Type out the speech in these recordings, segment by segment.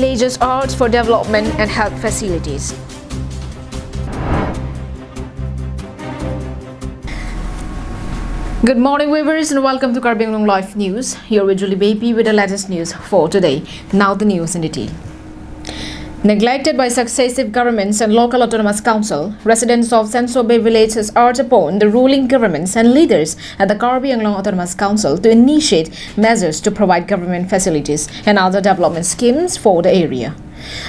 villages' arts for development and health facilities. Good morning, viewers, and welcome to Karbi Anglong Live News. Here with Julie Baby with the latest news for today. Now the news in detail. Neglected by successive governments and local autonomous council, residents of Senso Bay Village has urged upon the ruling governments and leaders at the Karbi Anglong Autonomous Council to initiate measures to provide government facilities and other development schemes for the area.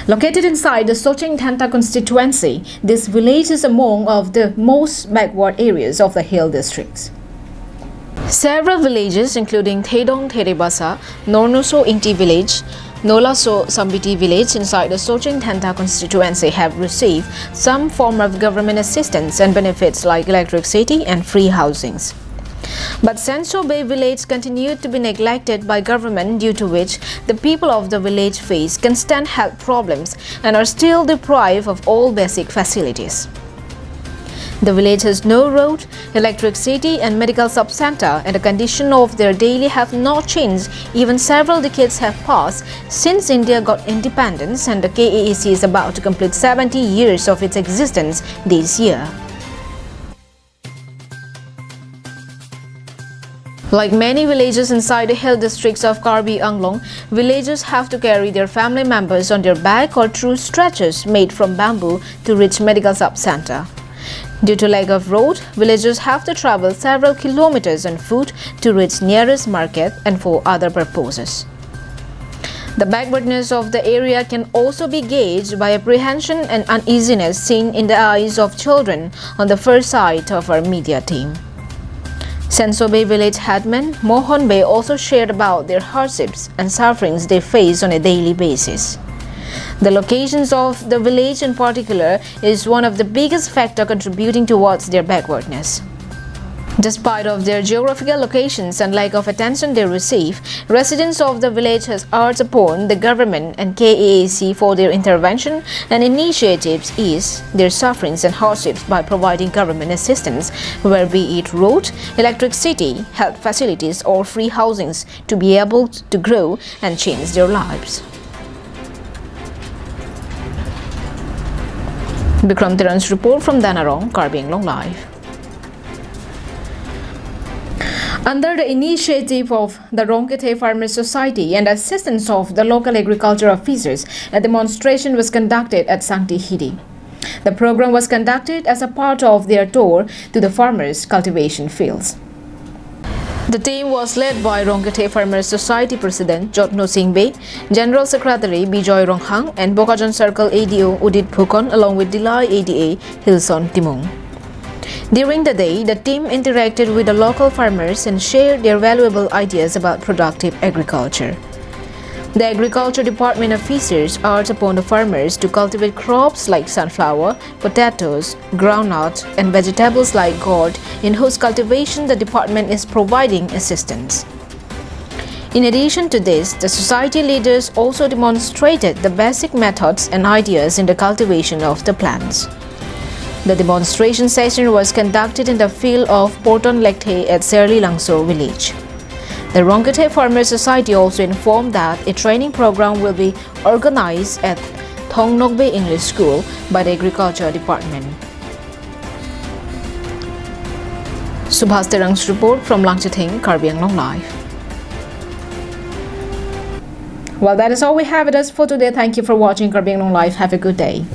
Located inside the Soching Thanta constituency, this village is among of the most backward areas of the hill districts. Several villages including Thedong Therebasa, Nornuso Ingti village, Nolaso Sambiti village inside the Soching Thanta constituency have received some form of government assistance and benefits like electricity and free housings. But Senso Bay village continued to be neglected by government, due to which the people of the village face constant health problems and are still deprived of all basic facilities. The village has no road, electricity and medical sub-center, and the condition of their daily have not changed. Even several decades have passed since India got independence, and the KAEC is about to complete 70 years of its existence this year. Like many villages inside the hill districts of Karbi Anglong, villagers have to carry their family members on their back or through stretchers made from bamboo to reach medical sub-center. Due to lack of road, villagers have to travel several kilometers on foot to reach nearest market and for other purposes. The backwardness of the area can also be gauged by apprehension and uneasiness seen in the eyes of children on the first sight of our media team. Senso Bay village headman Mohan Bay also shared about their hardships and sufferings they face on a daily basis. The locations of the village in particular is one of the biggest factors contributing towards their backwardness. Despite of their geographical locations and lack of attention they receive, residents of the village has urged upon the government and KAEC for their intervention and initiatives ease their sufferings and hardships by providing government assistance, where be it road, electricity, health facilities or free housings, to be able to grow and change their lives. Bikram Tiran's report from Danarong, Karbi Anglong Live. Under the initiative of the Rongkethe Farmers Society and assistance of the local agriculture officers, a demonstration was conducted at Sangti Hidi. The program was conducted as a part of their tour to the farmers' cultivation fields. The team was led by Rongkethe Farmers Society President Jotno Singh Bay, General Secretary Bijoy Ronghang and Bokajan Circle ADO Udit Phukon along with Dilai ADA Hilson Timong. During the day, the team interacted with the local farmers and shared their valuable ideas about productive agriculture. The Agriculture Department officers urged upon the farmers to cultivate crops like sunflower, potatoes, groundnut, and vegetables like gourd, in whose cultivation the department is providing assistance. In addition to this, the society leaders also demonstrated the basic methods and ideas in the cultivation of the plants. The demonstration session was conducted in the field of Porton Lekte at Serli Langso village. The Rongkethe Farmers Society also informed that a training program will be organized at Thong Nok Bay English School by the Agriculture Department. Subhas Terang's report from Langchathing, Karbi Anglong Live. Well, that is all we have with us for today. Thank you for watching Karbi Anglong Live. Have a good day.